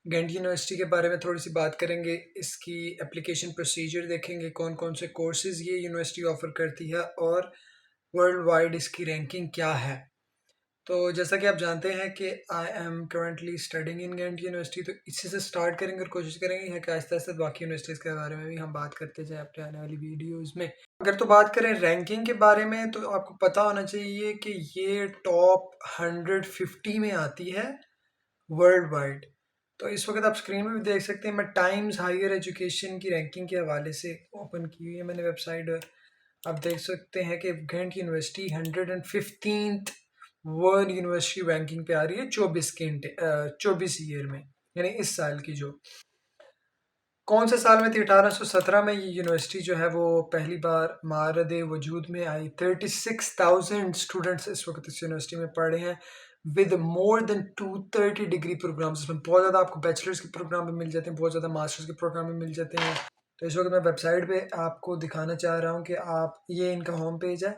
Giant university के बारे में थोड़ी सी बात करेंगे। इसकी एप्लीकेशन प्रोसीजर देखेंगे, कौन कौन से कोर्सेज़ ये यूनिवर्सिटी ऑफ़र करती है और वर्ल्ड वाइड इसकी रैंकिंग क्या है। तो जैसा कि आप जानते हैं कि I am currently studying in Ghent University, तो इसी से स्टार्ट करेंगे और कोशिश करेंगे कि आहिस्ता आहिस्ता बाकी यूनिवर्सिटीज़ के बारे में भी हम बात करते जाएँ अपने आने वाली वीडियोज़ में। अगर तो बात करें रैंकिंग के बारे में, तो आपको पता होना चाहिए कि ये टॉप 150 में आती है वर्ल्ड वाइड। तो इस वक्त आप स्क्रीन में भी देख सकते हैं, मैं टाइम्स हायर एजुकेशन की रैंकिंग के हवाले से ओपन की हुई है मैंने वेबसाइट, और आप देख सकते हैं कि Ghent University 115th world university ranking पे आ रही है 24 ईयर में, यानी इस साल की। जो कौन से साल में थी? 1817 में ये यूनिवर्सिटी जो है वो पहली बार मारद वजूद में आई। 36,000 स्टूडेंट्स इस वक्त इस यूनिवर्सिटी में पढ़ रहे हैं with more than 230 degree programmes. इसमें बहुत ज़्यादा आपको बैचलर्स के प्रोग्राम भी मिल जाते हैं, बहुत ज़्यादा मास्टर्स के प्रोग्राम भी मिल जाते हैं। तो इस वक्त मैं वेबसाइट पे आपको दिखाना चाह रहा हूँ कि आप, ये इनका होम पेज है,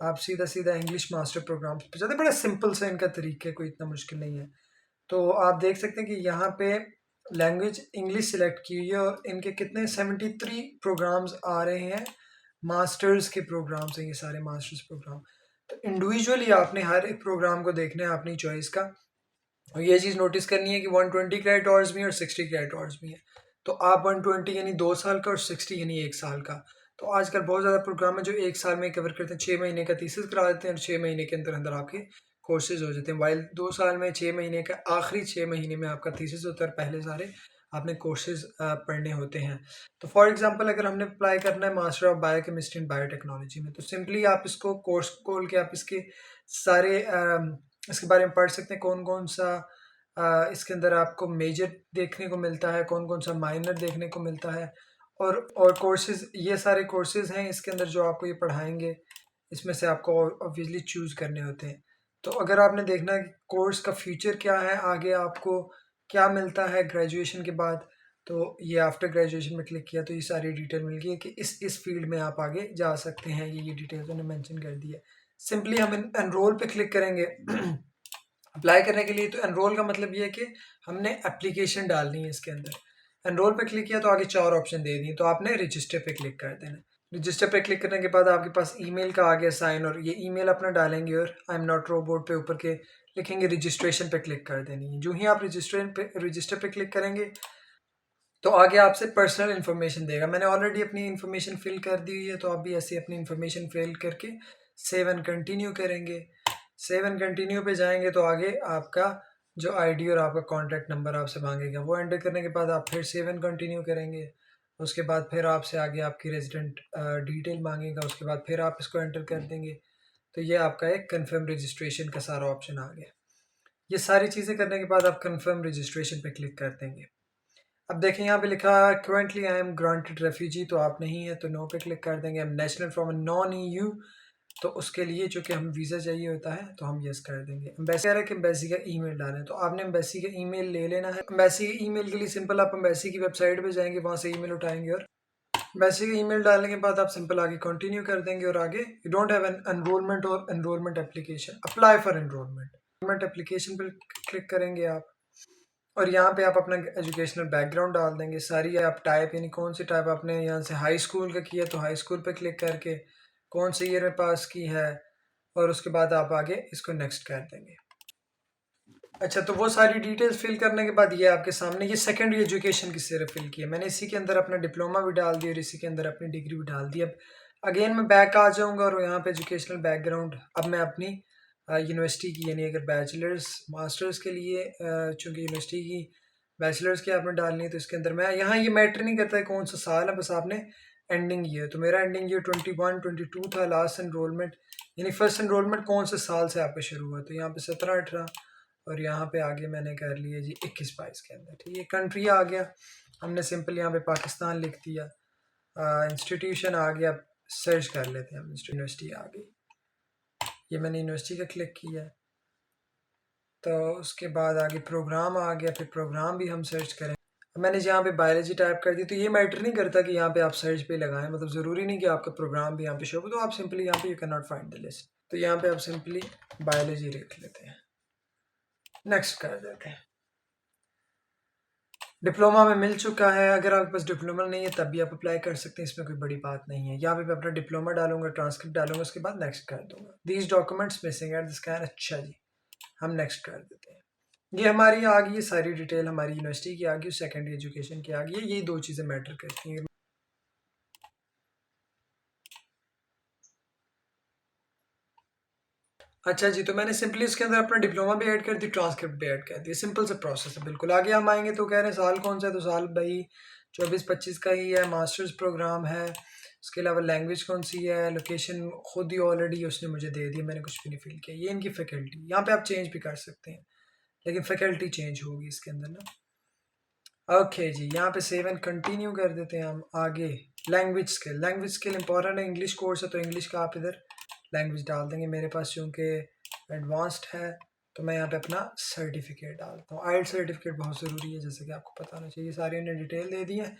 आप सीधा सीधा इंग्लिश मास्टर प्रोग्राम पे जाते हैं। बड़ा सिंपल सा इनका तरीका है, कोई इतना मुश्किल नहीं है। तो आप देख सकते हैं कि यहाँ पे लैंग्वेज इंग्लिश सिलेक्ट की हुई है और इनके कितने 73 प्रोग्राम्स आ रहे हैं, मास्टर्स के प्रोग्राम्स हैं ये सारे मास्टर्स प्रोग्राम। तो इंडिविजुअली आपने हर एक प्रोग्राम को देखना है अपनी चॉइस का, और ये चीज़ नोटिस करनी है कि 120 क्रेडिट आवर्स भी हैं और 60 क्रेडिट आवर्स भी हैं। तो आप 120 यानी 2 साल का और 60 यानी 1 साल का। तो आजकल बहुत ज़्यादा प्रोग्राम है जो 1 साल में कवर करते हैं, 6 महीने का थीसिस करा देते हैं और 6 महीने के अंदर अंदर आपके कोर्सेज हो जाते हैं। वाइल 2 साल में 6 महीने का, आखिरी 6 महीने में आपका थीसिस होता है और पहले सारे आपने कोर्सेज पढ़ने होते हैं। तो फॉर एग्जांपल अगर हमने अप्लाई करना है master of biochemistry and biotechnology में, तो सिंपली आप इसको कोर्स खोल के आप इसके सारे इसके बारे में पढ़ सकते हैं, कौन कौन सा इसके अंदर आपको मेजर देखने को मिलता है, कौन कौन सा माइनर देखने को मिलता है, और कोर्सेज, ये सारे कोर्सेज हैं इसके अंदर जो आपको ये पढ़ाएंगे। इसमें से आपको ऑब्वियसली चूज़ करने होते हैं। तो अगर आपने देखना है कि कोर्स का फ्यूचर क्या है, आगे आपको क्या मिलता है ग्रेजुएशन के बाद, तो ये आफ्टर ग्रेजुएशन में क्लिक किया तो ये सारी डिटेल मिल गई है कि इस फील्ड में आप आगे जा सकते हैं। ये डिटेल्स उन्होंने मेंशन कर दी है। सिंपली हम एनरोल पे क्लिक करेंगे अप्लाई करने के लिए। तो एनरोल का मतलब ये है कि हमने एप्लीकेशन डालनी है इसके अंदर। एनरोल पे क्लिक किया तो आगे 4 ऑप्शन दे दिए, तो आपने रजिस्टर पे क्लिक कर देना। रजिस्टर पे क्लिक करने के बाद आपके पास ईमेल का आ गया साइन, और ये ईमेल अपना डालेंगे और आई एम नॉट रोबोट पे ऊपर के लिखेंगे, रजिस्ट्रेशन पे क्लिक कर देनी है। जो ही आप रजिस्टर पे क्लिक करेंगे तो आगे आपसे पर्सनल इन्फॉर्मेशन देगा। मैंने ऑलरेडी अपनी इन्फॉर्मेशन फिल कर दी हुई है, तो आप भी ऐसे अपनी इन्फॉर्मेशन फिल करके सेव एंड कंटिन्यू करेंगे। सेव एंड कंटिन्यू पे जाएंगे तो आगे आपका जो आईडी और आपका कॉन्टैक्ट नंबर आपसे मांगेगा, वो एंटर करने के बाद आप फिर सेव एंड कंटिन्यू करेंगे। उसके बाद फिर आपसे आगे आपकी रेजिडेंट डिटेल मांगेगा, उसके बाद फिर आप इसको एंटर कर देंगे। तो ये आपका एक कन्फर्म रजिस्ट्रेशन का सारा ऑप्शन आ गया। ये सारी चीज़ें करने के बाद आप कन्फर्म रजिस्ट्रेशन पे क्लिक कर देंगे। अब देखें यहाँ पे लिखा है currently I am granted refugee, तो आप नहीं है तो नो पे क्लिक कर देंगे। हम नेशनल फ्रॉम नॉन ईयू, तो उसके लिए चूँकि हम वीज़ा चाहिए होता है तो हम यस कर देंगे। एम्बेसी कह रहा है कि एम्बेसी का ईमेल डालें, तो आपने एम्बेसी का ईमेल ले लेना है। एम्बेसी के ईमेल के लिए सिंपल आप एम्बेसी की वेबसाइट पे जाएंगे, वहाँ से ईमेल उठाएंगे और एम्बेसी का ईमेल डालने के बाद आप सिंपल आगे कंटिन्यू कर देंगे। और आगे you don't have an enrolment और enrolment application, apply for enrolment application पर क्लिक करेंगे आप, और यहाँ पे आप अपना एजुकेशनल बैकग्राउंड डाल देंगे सारी। आप टाइप, यानी कौन सी टाइप आपने यहाँ से हाई स्कूल का किया तो हाई स्कूल पे क्लिक करके कौन से ईयर में पास की है, और उसके बाद आप आगे इसको नेक्स्ट कर देंगे। अच्छा, तो वो सारी डिटेल्स फिल करने के बाद ये आपके सामने, ये सेकेंडरी एजुकेशन की सिर्फ फिल की है मैंने। इसी के अंदर अपना डिप्लोमा भी डाल दिया और इसी के अंदर अपनी डिग्री भी डाल दी। अब अगेन मैं बैक आ जाऊँगा और यहाँ पे एजुकेशनल बैकग्राउंड, अब मैं अपनी यूनिवर्सिटी की, यानी अगर बैचलर्स मास्टर्स के लिए चूँकि यूनिवर्सिटी की बैचलर्स की आपने डालनी है, तो इसके अंदर मैं यहाँ, ये मैटर नहीं करता है कौन सा साल है, बस आपने एंडिंग ईयर। तो मेरा एंडिंग ईयर 21-22 था। लास्ट एनरोलमेंट यानी फर्स्ट एनरोलमेंट कौन से साल से आपका शुरू हुआ, तो यहाँ पे 17-18, और यहाँ पे आगे मैंने कर लिया जी 21-22 के अंदर। ठीक है, कंट्री आ गया, हमने सिंपल यहाँ पे पाकिस्तान लिख दिया। इंस्टीट्यूशन आ गया, सर्च कर लेते हैं हम, यूनिवर्सिटी आ गई, ये मैंने यूनिवर्सिटी का क्लिक किया। तो उसके बाद आगे प्रोग्राम आ गया, फिर प्रोग्राम भी हम सर्च करें। मैंने यहाँ पे बायोलॉजी टाइप कर दी, तो ये मैटर नहीं करता कि यहाँ पे आप सर्च पे लगाएं, मतलब ज़रूरी नहीं कि आपका प्रोग्राम भी यहाँ पे शो हो, तो आप सिंपली यहाँ पे you can not find the list, तो यहाँ पे आप सिंपली बायोलॉजी लिख लेते हैं, नेक्स्ट कर देते हैं। डिप्लोमा में मिल चुका है। अगर आपके पास डिप्लोमा नहीं है तब भी आप अप्लाई कर सकते हैं, इसमें कोई बड़ी बात नहीं है। यहाँ पे मैं अपना डिप्लोमा डालूंगा, ट्रांसक्रिप्ट डालूंगा, उसके बाद नेक्स्ट कर दूंगा। These documents missing at the scan. अच्छा जी, हम नेक्स्ट कर देते हैं। ये हमारी आ गई है सारी डिटेल, हमारी यूनिवर्सिटी की आ गई, सेकेंडरी एजुकेशन की आ गई है। यही दो चीज़ें मैटर करती हैं। अच्छा जी, तो मैंने सिंपली इसके अंदर अपना डिप्लोमा भी ऐड कर दी, ट्रांसक्रिप्ट भी ऐड कर दी। सिंपल सा प्रोसेस है बिल्कुल। आगे हम आएंगे तो कह रहे हैं साल कौन सा है, तो साल भाई 24-25 का ही है। मास्टर्स प्रोग्राम है। उसके अलावा लैंग्वेज कौन सी है, लोकेशन खुद ही ऑलरेडी उसने मुझे दे दी, मैंने कुछ भी नहीं फिल किया। ये इनकी फैकल्टी, यहाँ पे आप चेंज भी कर सकते हैं, लेकिन फैकल्टी चेंज होगी इसके अंदर ना। ओके जी, यहाँ पे सेव एंड कंटिन्यू कर देते हैं हम। आगे लैंग्वेज स्किल इंपॉर्टेंट है। इंग्लिश कोर्स है तो इंग्लिश का आप इधर लैंग्वेज डाल देंगे। मेरे पास चूँकि एडवांस्ड है तो मैं यहाँ पे अपना सर्टिफिकेट डालता हूँ। आइल्ट सर्टिफिकेट बहुत ज़रूरी है, जैसे कि आपको पता होना चाहिए। सारी उन्हें डिटेल दे दी है।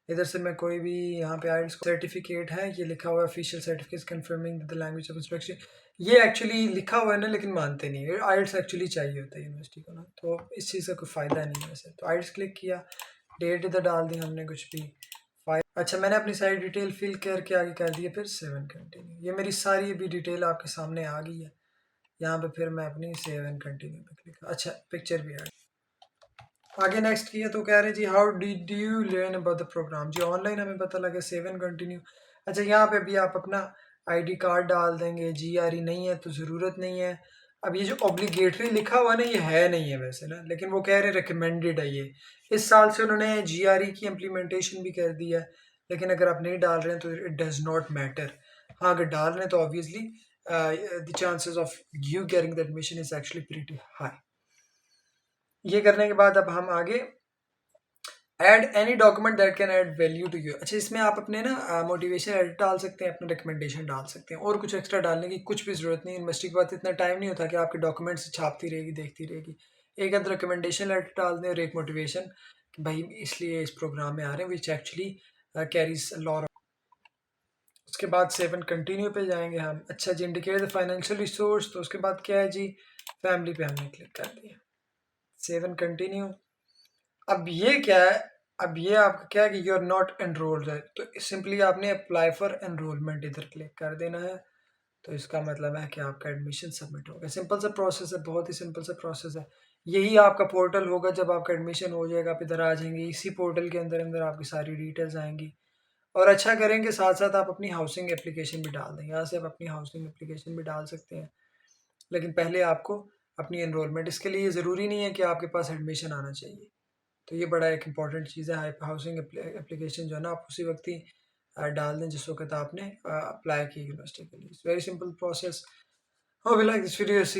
इधर से मैं कोई भी यहाँ पे आइल्ट सर्टिफिकेट है, ये लिखा हुआ है official certificate confirming the language of instruction. ये एक्चुअली लिखा हुआ है ना, लेकिन मानते नहीं है। आइल्ट्स एक्चुअली चाहिए होता है यूनिवर्सिटी को ना, तो इस चीज़ का कोई फ़ायदा नहीं है वैसे। तो आइल्ट्स क्लिक किया, डेट इधर डाल दी हमने कुछ भी। फाइल, अच्छा मैंने अपनी सारी डिटेल फिल करके आगे कर दिया, फिर सेव एंड कंटिन्यू। ये मेरी सारी अभी डिटेल आपके सामने आ गई है। यहाँ पे फिर मैं अपनी सेव एंड कंटिन्यू पे क्लिक, अच्छा पिक्चर भी है। आगे नेक्स्ट किया तो कह रहे हैं जी how did you learn about the programme. जी ऑनलाइन हमें पता लगा, सेव एंड कंटिन्यू। अच्छा यहाँ पे भी आप अपना आईडी कार्ड डाल देंगे। जीआरई नहीं है तो ज़रूरत नहीं है। अब ये जो ऑब्लिगेटरी लिखा हुआ है ना, ये है नहीं है वैसे ना, लेकिन वो कह रहे हैं रिकमेंडेड है ये। इस साल से उन्होंने जीआरई की इम्प्लीमेंटेशन भी कर दी है, लेकिन अगर आप नहीं डाल रहे हैं तो इट डज़ नॉट मैटर। हाँ अगर डाल रहे हैं तो obviously the chances of you getting the admission is actually pretty high. ये करने के बाद अब हम आगे add any document that can add value to you. अच्छा इसमें आप अपने ना मोटिवेशन एडिट डाल सकते हैं, अपना रिकमेंडेशन डाल सकते हैं, और कुछ एक्स्ट्रा डालने की कुछ भी ज़रूरत नहीं। यूनिवर्सिटी के बाद इतना टाइम नहीं होता कि आपके डॉक्यूमेंट्स छापती रहेगी, देखती रहेगी। एक अंदर रिकमेंडेशन लेटर डाल दें और एक मोटिवेशन कि भाई इसलिए इस प्रोग्राम में आ रहे हैं, विच एक्चुअली कैरीज लॉर। उसके बाद सेव एंड कंटिन्यू पे जाएंगे हम। अच्छा जी, इंडिकेट द फाइनेंशियल रिसोर्स, तो उसके बाद क्या है जी, फैमिली पे हमने क्लिक कर दिया। Save and continue. अब ये क्या है, अब ये आपका क्या है कि यू आर नॉट एनरोल्ड है, तो सिंपली आपने अप्लाई फॉर एनरोलमेंट इधर क्लिक कर देना है। तो इसका मतलब है कि आपका एडमिशन सबमिट हो गया। सिंपल सा प्रोसेस है, बहुत ही सिंपल सा प्रोसेस है। यही आपका पोर्टल होगा, जब आपका एडमिशन हो जाएगा आप इधर आ जाएंगे। इसी पोर्टल के अंदर अंदर आपकी सारी डिटेल्स आएंगी। और अच्छा करेंगे, साथ साथ आप अपनी हाउसिंग एप्लीकेशन भी डाल दें। यहाँ से आप अपनी हाउसिंग एप्लीकेशन भी डाल सकते हैं, लेकिन पहले आपको अपनी एनरोलमेंट, इसके लिए ज़रूरी नहीं है कि आपके पास एडमिशन आना चाहिए। तो ये बड़ा एक इंपॉर्टेंट चीज़ है। हाउसिंग एप्लीकेशन जो है ना, आप उसी वक्त ही डाल दें जिस वक्त आपने अप्लाई की यूनिवर्सिटी के लिए। It's very simple process. Hope you like this video.